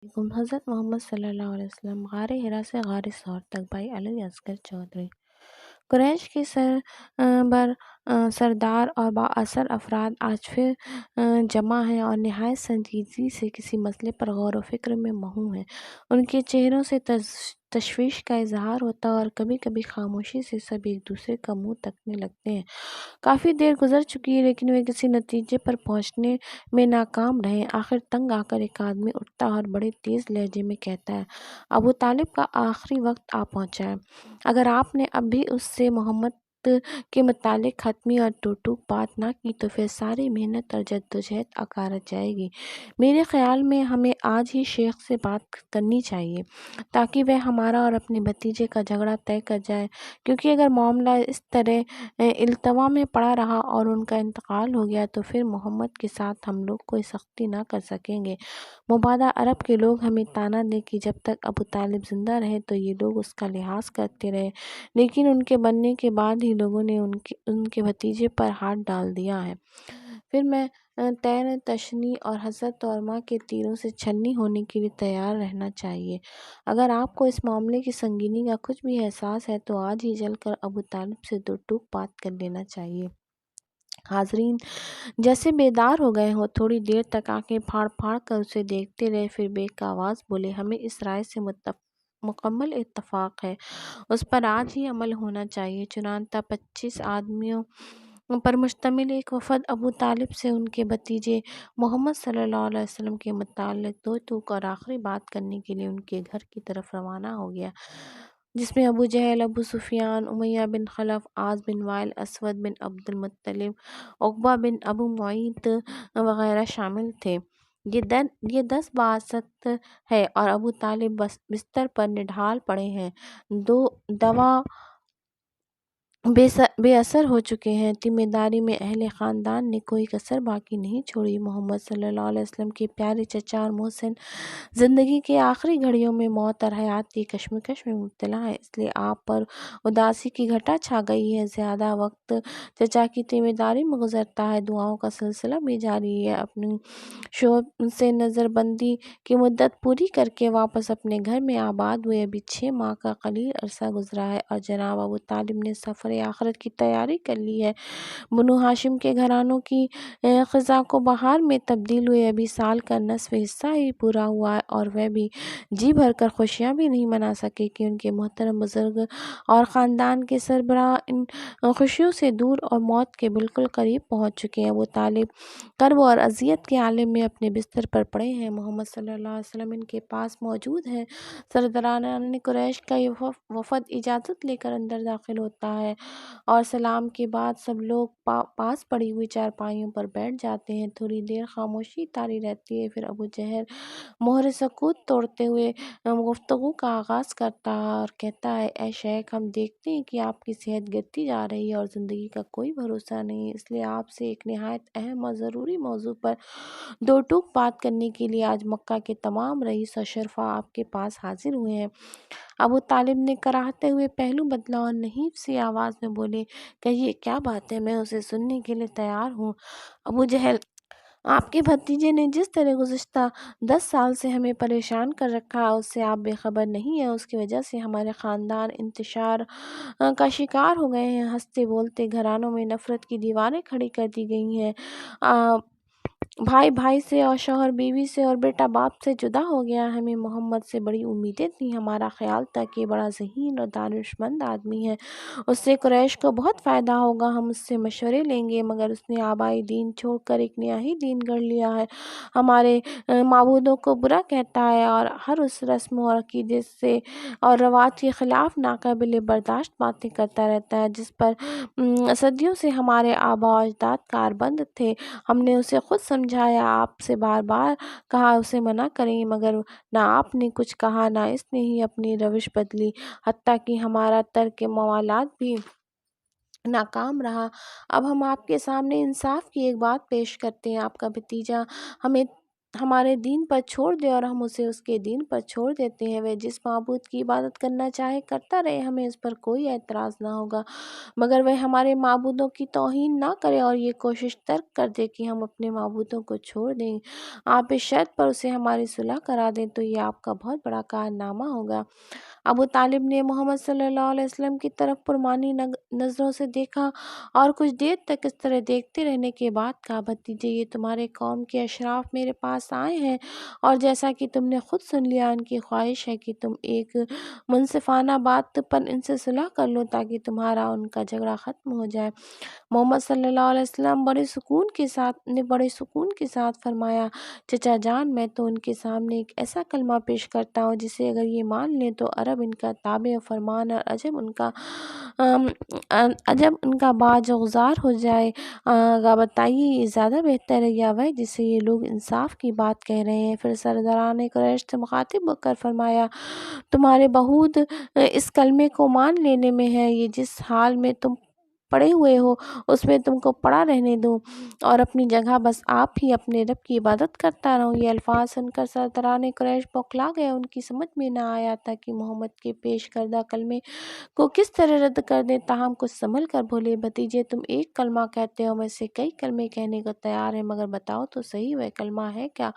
حضرت محمد صلی اللہ علیہ وسلم غار ہرا سے غار ثور تک بھائی علی اصغر چودھری قریش کے سردار اور با اثر افراد آج پھر جمع ہیں اور نہایت سنجیدگی سے کسی مسئلے پر غور و فکر میں مہو ہیں۔ ان کے چہروں سے تشویش کا اظہار ہوتا ہے اور کبھی کبھی خاموشی سے سب ایک دوسرے کا منہ تکنے لگتے ہیں۔ کافی دیر گزر چکی ہے لیکن وہ کسی نتیجے پر پہنچنے میں ناکام رہے۔ آخر تنگ آ کر ایک آدمی اٹھتا ہے اور بڑے تیز لہجے میں کہتا ہے، ابو طالب کا آخری وقت آ پہنچا ہے۔ اگر آپ نے اب بھی اس سے محمد کے متعلق حتمی اور ٹوک بات نہ کی تو پھر ساری محنت اور جدوجہد اکارت جائے گی۔ میرے خیال میں ہمیں آج ہی شیخ سے بات کرنی چاہیے تاکہ وہ ہمارا اور اپنے بھتیجے کا جھگڑا طے کر جائے، کیونکہ اگر معاملہ اس طرح التوا میں پڑا رہا اور ان کا انتقال ہو گیا تو پھر محمد کے ساتھ ہم لوگ کوئی سختی نہ کر سکیں گے۔ مبادا عرب کے لوگ ہمیں طعنہ دیں کہ جب تک ابو طالب زندہ رہے تو یہ لوگ اس کا لحاظ کرتے رہے، لیکن ان کے مرنے کے بعد ہی لوگوں نے ان کے بھتیجے پر ہاتھ ڈال دیا ہے۔ پھر میں طعن تشنیع اور حسد اور ماں کے تیروں سے چھلنی ہونے کے لیے تیار رہنا چاہیے۔ اگر آپ کو اس معاملے کی سنگینی کا کچھ بھی احساس ہے تو آج ہی چل کر ابو طالب سے دو ٹوک بات کر لینا چاہیے۔ حاضرین جیسے بیدار ہو گئے ہوں، تھوڑی دیر تک آنکھیں پھاڑ پھاڑ کر اسے دیکھتے رہے، پھر بے ایک آواز بولے، ہمیں اس رائے سے مکمل اتفاق ہے، اس پر آج ہی عمل ہونا چاہیے۔ چنانچہ 25 آدمیوں پر مشتمل ایک وفد ابو طالب سے ان کے بھتیجے محمد صلی اللہ علیہ وسلم کے متعلق دو ٹوک اور آخری بات کرنے کے لیے ان کے گھر کی طرف روانہ ہو گیا، جس میں ابو جہل، ابو سفیان، امیہ بن خلف، عاص بن وائل، اسود بن عبد المطلب، عقبہ بن ابو معیط وغیرہ شامل تھے۔ یہ 10 بعثت ہے اور ابو طالب بستر پر نڈھال پڑے ہیں، دوا بے اثر ہو چکے ہیں۔ ذمہ داری میں اہل خاندان نے کوئی کسر باقی نہیں چھوڑی۔ محمد صلی اللہ علیہ وسلم کے پیارے چچا اور محسن زندگی کے آخری گھڑیوں میں موت اور حیات کی کشمکش میں مبتلا ہیں، اس لیے آپ پر اداسی کی گھٹا چھا گئی ہے۔ زیادہ وقت چچا کی ذمہ داری میں گزرتا ہے، دعاؤں کا سلسلہ بھی جاری ہے۔ اپنی شوہر سے نظر بندی کی مدت پوری کر کے واپس اپنے گھر میں آباد ہوئے ابھی 6 ماہ کا قلیل عرصہ گزرا ہے اور جناب ابو طالب نے سفر آخرت کی تیاری کر لی ہے۔ بنو ہاشم کے گھرانوں کی خزاں کو بہار میں تبدیل ہوئے ابھی سال کا نصف حصہ ہی پورا ہوا ہے اور وہ بھی جی بھر کر خوشیاں بھی نہیں منا سکے کہ ان کے محترم بزرگ اور خاندان کے سربراہ ان خوشیوں سے دور اور موت کے بالکل قریب پہنچ چکے ہیں۔ ابو طالب کرب اور اذیت کے عالم میں اپنے بستر پر پڑے ہیں، محمد صلی اللہ علیہ وسلم ان کے پاس موجود ہیں۔ سرداران قریش کا یہ وفد اجازت لے کر اندر داخل ہوتا ہے اور سلام کے بعد سب لوگ پاس پڑی ہوئی چارپائیوں پر بیٹھ جاتے ہیں۔ تھوڑی دیر خاموشی طاری رہتی ہے، پھر ابو جہل مہر سکوت توڑتے ہوئے گفتگو کا آغاز کرتا ہے اور کہتا ہے، اے شیخ، ہم دیکھتے ہیں کہ آپ کی صحت گرتی جا رہی ہے اور زندگی کا کوئی بھروسہ نہیں ہے، اس لیے آپ سے ایک نہایت اہم اور ضروری موضوع پر دو ٹوک بات کرنے کے لیے آج مکہ کے تمام رئیس اور شرفاء آپ کے پاس حاضر ہوئے ہیں۔ ابو طالب نے کراہتے ہوئے پہلو بدلا اور نحیف سی آواز میں بولے، کہیے کیا بات ہے، میں اسے سننے کے لیے تیار ہوں۔ ابو جہل، آپ کے بھتیجے نے جس طرح گزشتہ 10 سال سے ہمیں پریشان کر رکھا ہے اس سے آپ بے خبر نہیں ہیں، اس کی وجہ سے ہمارے خاندان انتشار کا شکار ہو گئے ہیں، ہنستے بولتے گھرانوں میں نفرت کی دیواریں کھڑی کر دی گئی ہیں، بھائی بھائی سے اور شوہر بیوی سے اور بیٹا باپ سے جدا ہو گیا۔ ہمیں محمد سے بڑی امیدیں تھیں، ہمارا خیال تھا کہ یہ بڑا ذہین اور دانشمند آدمی ہے، اس سے قریش کو بہت فائدہ ہوگا، ہم اس سے مشورے لیں گے، مگر اس نے آبائی دین چھوڑ کر ایک نیا ہی دین گڑھ لیا ہے، ہمارے معبودوں کو برا کہتا ہے اور ہر اس رسم اور عقیدے سے اور رواج کے خلاف ناقابل برداشت باتیں کرتا رہتا ہے جس پر صدیوں سے ہمارے آباء و اجداد کاربند تھے۔ ہم نے اسے خود سمجھایا، آپ سے بار بار کہا اسے منع کریں، مگر نہ آپ نے کچھ کہا نہ اس نے ہی اپنی روش بدلی، حتیٰ کہ ہمارا ترک موالات بھی ناکام رہا۔ اب ہم آپ کے سامنے انصاف کی ایک بات پیش کرتے ہیں، آپ کا بھتیجا ہمیں ہمارے دین پر چھوڑ دے اور ہم اسے اس کے دین پر چھوڑ دیتے ہیں۔ وہ جس معبود کی عبادت کرنا چاہے کرتا رہے، ہمیں اس پر کوئی اعتراض نہ ہوگا، مگر وہ ہمارے معبودوں کی توہین نہ کرے اور یہ کوشش ترک کر دے کہ ہم اپنے معبودوں کو چھوڑ دیں۔ آپ اس شرط پر اسے ہماری صلح کرا دیں تو یہ آپ کا بہت بڑا کارنامہ ہوگا۔ ابو طالب نے محمد صلی اللہ علیہ وسلم کی طرف پرمانی نظروں سے دیکھا اور کچھ دیر تک اس طرح دیکھتے رہنے کے بعد کہا، بھتیجے، یہ تمہارے قوم کے اشراف میرے پاس آئے ہیں اور جیسا کہ تم نے خود سن لیا، ان کی خواہش ہے کہ تم ایک منصفانہ بات پر ان سے صلح کر لو تاکہ تمہارا ان کا جھگڑا ختم ہو جائے۔ محمد صلی اللہ علیہ وسلم بڑے سکون کے ساتھ فرمایا، چچا جان، میں تو ان کے سامنے ایک ایسا کلمہ پیش کرتا ہوں جسے اگر یہ مان لیں تو عرب ان کا تابع و فرمان اور عجب ان کا باج گزار ہو جائے گا۔ بتائیے یہ زیادہ بہتر ہے یا وہ جسے یہ لوگ انصاف کی بات کہہ رہے ہیں؟ پھر سرداران قریش سے مخاطب ہو کر فرمایا، تمہارے بہود اس کلمے کو مان لینے میں ہے، یہ جس حال میں تم پڑے ہوئے ہو اس میں تم کو پڑا رہنے دو اور اپنی جگہ بس آپ ہی اپنے رب کی عبادت کرتا رہو۔ یہ الفاظ سن کر سرداران قریش بوکھلا گئے، ان کی سمجھ میں نہ آیا تھا کہ محمد کے پیش کردہ کلمے کو کس طرح رد کر دیں، تاہم کچھ سنبھل کر بولے، بھتیجے، تم ایک کلمہ کہتے ہو، میں سے کئی کلمے کہنے کو تیار ہیں، مگر بتاؤ تو صحیح وہ کلمہ ہے کیا؟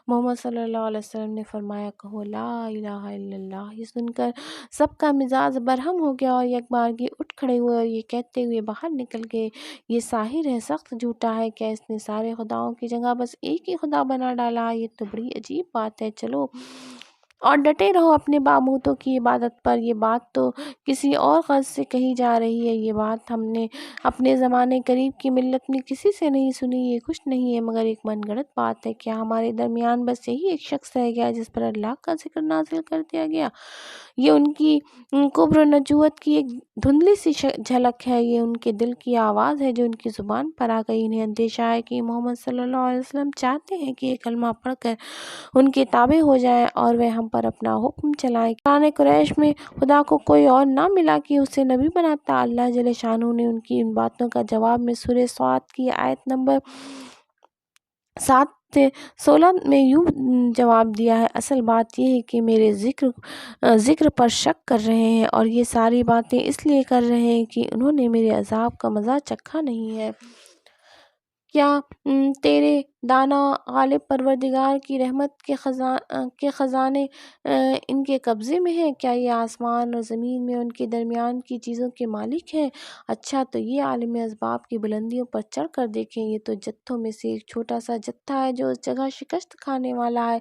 محمد صلی اللہ علیہ وسلم نے فرمایا، کہو لا الہ الا اللہ۔ یہ سن کر سب کا مزاج برہم ہو گیا اور یکبارگی اٹھ کھڑے ہوئے اور یہ کہتے ہوئے باہر نکل گئے، یہ ساحر ہے، سخت جھوٹا ہے، کیا اس نے سارے خداؤں کی جگہ بس ایک ہی خدا بنا ڈالا؟ یہ تو بڑی عجیب بات ہے، چلو اور ڈٹے رہو اپنے معبودوں کی عبادت پر۔ یہ بات تو کسی اور غرض سے کہی جا رہی ہے، یہ بات ہم نے اپنے زمانے قریب کی ملت میں کسی سے نہیں سنی، یہ کچھ نہیں ہے مگر ایک من گھڑت بات ہے۔ کیا ہمارے درمیان بس یہی ایک شخص رہ گیا جس پر اللہ کا ذکر نازل کر دیا گیا؟ یہ ان کی کبر و نجوت کی ایک دھندلی سی جھلک ہے، یہ ان کے دل کی آواز ہے جو ان کی زبان پر آ گئی۔ انہیں اندیشہ ہے کہ محمد صلی اللہ علیہ وسلم چاہتے ہیں کہ یہ کلمہ پڑھ کر ان کے تابع ہو جائیں اور وہ ہم پر اپنا حکم چلائیں۔ سرداران قریش میں خدا کو کوئی اور نہ ملا کہ اسے نبی بناتا۔ اللہ جل شانہ نے ان کی ان باتوں کا جواب میں سورہ صاد کی آیت نمبر 7 سے 16 میں یوں جواب دیا ہے، اصل بات یہ ہے کہ میرے ذکر پر شک کر رہے ہیں اور یہ ساری باتیں اس لیے کر رہے ہیں کہ انہوں نے میرے عذاب کا مزہ چکھا نہیں ہے۔ کیا تیرے دانا غالب پروردگار کی رحمت کے خزانے ان کے قبضے میں ہیں؟ کیا یہ آسمان اور زمین میں ان کے درمیان کی چیزوں کے مالک ہیں؟ اچھا تو یہ عالم اسباب کی بلندیوں پر چڑھ کر دیکھیں، یہ تو جتھوں میں سے ایک چھوٹا سا جتھا ہے جو اس جگہ شکست کھانے والا ہے۔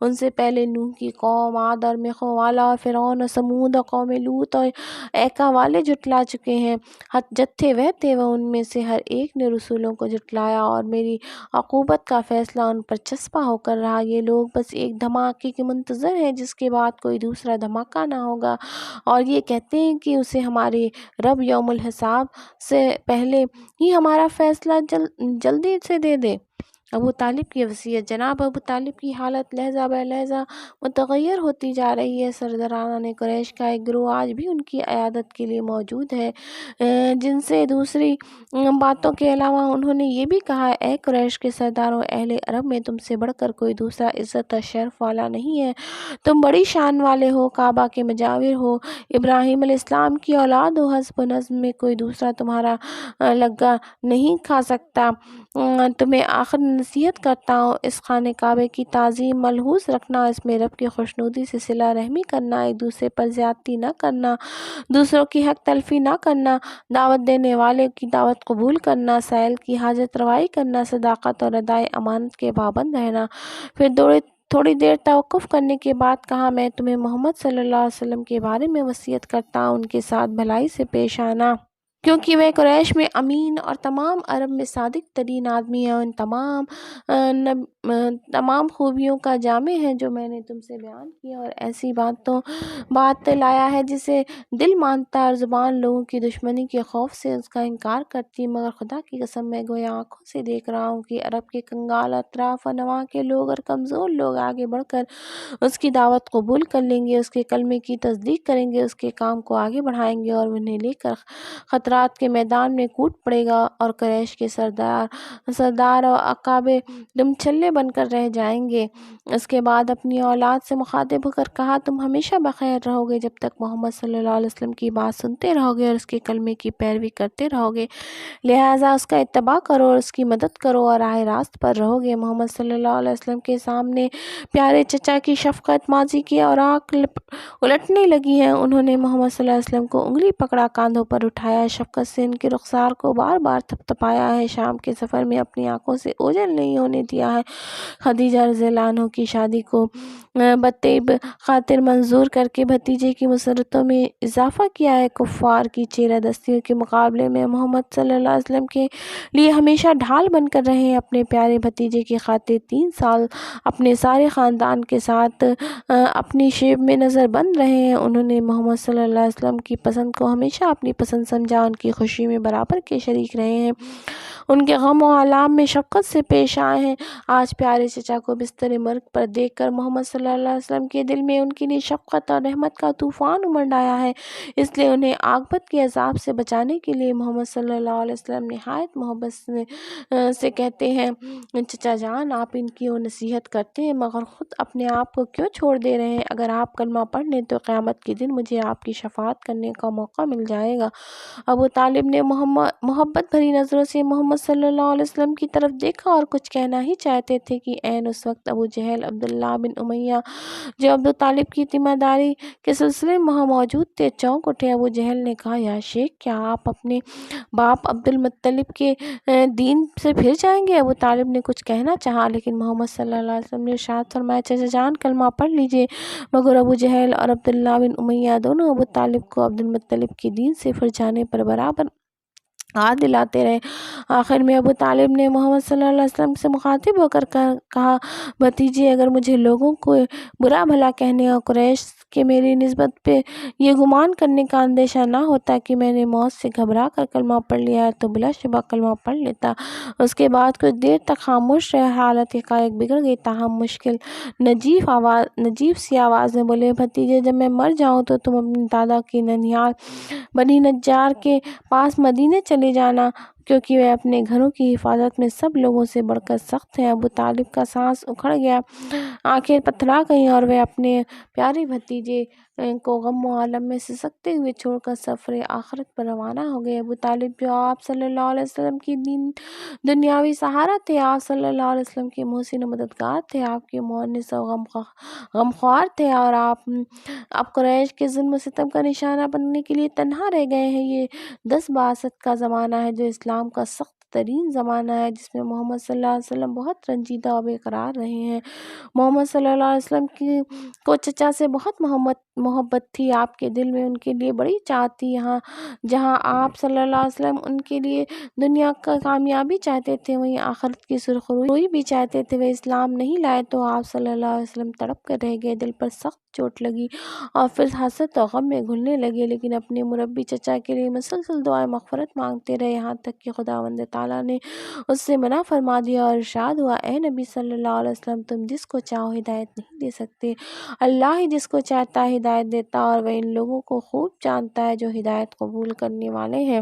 ان سے پہلے نوح کی قوم عاد اور مخوں والا اور فرعون اور ثمود اور قوم لوط اور ایکا والے جھٹلا چکے ہیں۔ جتھے وہ تھے ان میں سے ہر ایک نے رسولوں کو جھٹلایا اور میری عقوبت کا فیصلہ ان پر چسپاں ہو کر رہا۔ یہ لوگ بس ایک دھماکے کے منتظر ہیں جس کے بعد کوئی دوسرا دھماکہ نہ ہوگا، اور یہ کہتے ہیں کہ اسے ہمارے رب یوم الحساب سے پہلے ہی ہمارا فیصلہ جلدی سے دے دے۔ ابو طالب کی وصیت۔ جناب ابو طالب کی حالت لحظہ بہ لحظہ متغیر ہوتی جا رہی ہے۔ سرداران قریش کا ایک گروہ آج بھی ان کی عیادت کے لیے موجود ہے۔ جن سے دوسری باتوں کے علاوہ انہوں نے یہ بھی کہا، اے قریش کے سرداروں، اہل عرب میں تم سے بڑھ کر کوئی دوسرا عزت اور شرف والا نہیں ہے، تم بڑی شان والے ہو، کعبہ کے مجاور ہو، ابراہیم علیہ السلام کی اولاد ہو، حسب و نسب میں کوئی دوسرا تمہارا لگا نہیں کھا سکتا۔ تمہیں آخر نصیحت کرتا ہوں، اس خانہ کعبہ کی تعظیم ملحوظ رکھنا، اس میں رب کی خوشنودی سے صلہ رحمی کرنا، ایک دوسرے پر زیادتی نہ کرنا، دوسروں کی حق تلفی نہ کرنا، دعوت دینے والے کی دعوت قبول کرنا، سائل کی حاجت روائی کرنا، صداقت اور ادائے امانت کے پابند رہنا۔ پھر تھوڑی دیر توقف کرنے کے بعد کہا، میں تمہیں محمد صلی اللہ علیہ وسلم کے بارے میں وصیت کرتا ہوں، ان کے ساتھ بھلائی سے پیش آنا، کیونکہ وہ قریش میں امین اور تمام عرب میں صادق ترین آدمی ہے، ان تمام خوبیوں کا جامع ہے جو میں نے تم سے بیان کی اور ایسی بات لایا ہے جسے دل مانتا ہے اور زبان لوگوں کی دشمنی کے خوف سے اس کا انکار کرتی ہے، مگر خدا کی قسم میں گویا آنکھوں سے دیکھ رہا ہوں کہ عرب کے کنگال اطراف و نواح کے لوگ اور کمزور لوگ آگے بڑھ کر اس کی دعوت قبول کر لیں گے، اس کے کلمے کی تصدیق کریں گے، اس کے کام کو آگے بڑھائیں گے اور انہیں لے کر خطرہ صراط کے میدان میں کود پڑے گا اور قریش کے سردار اور عقاب دم چھلے بن کر رہ جائیں گے۔ اس کے بعد اپنی اولاد سے مخاطب ہو کر کہا، تم ہمیشہ بخیر رہو گے جب تک محمد صلی اللہ علیہ وسلم کی بات سنتے رہو گے اور اس کے کلمے کی پیروی کرتے رہو گے، لہٰذا اس کا اتباع کرو اور اس کی مدد کرو اور راہ راست پر رہو گے۔ محمد صلی اللہ علیہ وسلم کے سامنے پیارے چچا کی شفقت ماضی کی اوراق الٹنے لگی ہیں۔ انہوں نے محمد صلی اللہ علیہ وسلم کو انگلی پکڑا، کاندھوں پر اٹھایا، شفقت سے ان کے رخسار کو بار بار تھپتھپایا ہے، شام کے سفر میں اپنی آنکھوں سے اوجھل نہیں ہونے دیا ہے، خدیجہ رضی اللہ عنہ کی شادی کو بطیب خاطر منظور کر کے بھتیجے کی مسرتوں میں اضافہ کیا ہے، کفار کی چیرہ دستیوں کے مقابلے میں محمد صلی اللہ علیہ وسلم کے لیے ہمیشہ ڈھال بن کر رہے ہیں، اپنے پیارے بھتیجے کی خاطر 3 سال اپنے سارے خاندان کے ساتھ اپنی شیب میں نظر بند رہے ہیں۔ انہوں نے محمد صلی اللہ علیہ وسلم کی پسند کو ہمیشہ اپنی پسند سمجھا، ان کی خوشی میں برابر کے شریک رہے ہیں، ان کے غم و آلام میں شفقت سے پیش آئے ہیں۔ آج پیارے چچا کو بستر مرگ پر دیکھ کر محمد صلی اللہ علیہ وسلم کے دل میں ان کے لیے شفقت اور رحمت کا طوفان امنڈ آیا ہے، اس لیے انہیں عاقبت کے عذاب سے بچانے کے لیے محمد صلی اللہ علیہ وسلم نہایت محبت سے کہتے ہیں، چچا جان آپ ان کی نصیحت کرتے ہیں مگر خود اپنے آپ کو کیوں چھوڑ دے رہے ہیں؟ اگر آپ کلمہ پڑھ لیں تو قیامت کے دن مجھے آپ کی شفاعت کرنے کا موقع مل جائے گا۔ ابو طالب نے محبت بھری نظروں سے محمد صلی اللہ علیہ وسلم کی طرف دیکھا اور کچھ کہنا ہی چاہتے تھے کہ عین اس وقت ابو جہل عبداللہ بن امیہ جو ابو طالب کی تیمہ داری کے سلسلے میں وہاں موجود تھے چونک اٹھے۔ ابو جہل نے کہا، یا شیخ کیا آپ اپنے باپ عبد المطلب کے دین سے پھر جائیں گے؟ ابو طالب نے کچھ کہنا چاہا لیکن محمد صلی اللہ علیہ وسلم نے ارشاد فرمایا، چچا جان کلمہ پڑھ لیجئے، مگر ابو جہل اور عبداللہ بن امیہ دونوں ابو طالب کو عبد المطلب کے دین سے پھر جانے پر برابر ہاتھ دلاتے رہے۔ آخر میں ابو طالب نے محمد صلی اللہ علیہ وسلم سے مخاطب ہو کر کہا، بھتیجے اگر مجھے لوگوں کو برا بھلا کہنے اور قریش کے میری نسبت پہ یہ گمان کرنے کا اندیشہ نہ ہوتا کہ میں نے موت سے گھبرا کر کلمہ پڑھ لیا ہے تو بلا شبہ کلمہ پڑھ لیتا۔ اس کے بعد کچھ دیر تک خاموش رہے، حالت حقائق بگڑ گئی، تاہم مشکل نجیب سی آواز میں بولے، بھتیجے جب میں مر جاؤں تو تم اپنی دادا کی ننیال بنی نجار کے پاس مدینے چلے جانا، کیونکہ وہ اپنے گھروں کی حفاظت میں سب لوگوں سے بڑھ کر سخت ہیں۔ ابو طالب کا سانس اکھڑ گیا، آنکھیں پتھرا گئیں اور وہ اپنے پیارے بھتیجے کو غم و الم میں سسکتے ہوئے چھوڑ کر سفر آخرت پر روانہ ہو گئے۔ ابو طالب جو آپ صلی اللہ علیہ وسلم کی دنیاوی سہارا تھے، آپ صلی اللہ علیہ وسلم کے محسن و مددگار تھے، آپ کے مؤنس و غمخوار تھے، اور آپ اب قریش کے ظلم و ستم کا نشانہ بننے کے لیے تنہا رہ گئے ہیں۔ یہ 10 بعثت کا زمانہ ہے جو اسلام کا سخت ترین زمانہ ہے، جس میں محمد صلی اللہ علیہ وسلم بہت رنجیدہ و بے قرار رہے ہیں۔ محمد صلی اللہ علیہ وسلم کو چچا سے بہت محبت تھی، آپ کے دل میں ان کے لیے بڑی چاہت تھی، جہاں آپ صلی اللہ علیہ وسلم ان کے لیے دنیا کا کامیابی چاہتے تھے وہیں آخرت کی سرخروئی بھی چاہتے تھے۔ وہ اسلام نہیں لائے تو آپ صلی اللہ علیہ وسلم تڑپ کر رہ گئے، دل پر سخت چوٹ لگی اور پھر حسرت و غم میں گھلنے لگے، لیکن اپنے مربی چچا کے لیے مسلسل دعائے مغفرت مانگتے رہے، یہاں تک کہ خداوند تعالیٰ نے اس سے منع فرما دیا اور ارشاد ہوا، اے نبی صلی اللہ علیہ وسلم تم جس کو چاہو ہدایت نہیں دے سکتے، اللہ ہی جس کو چاہتا ہے ہدایت دیتا، اور وہ ان لوگوں کو خوب جانتا ہے جو ہدایت قبول کرنے والے ہیں۔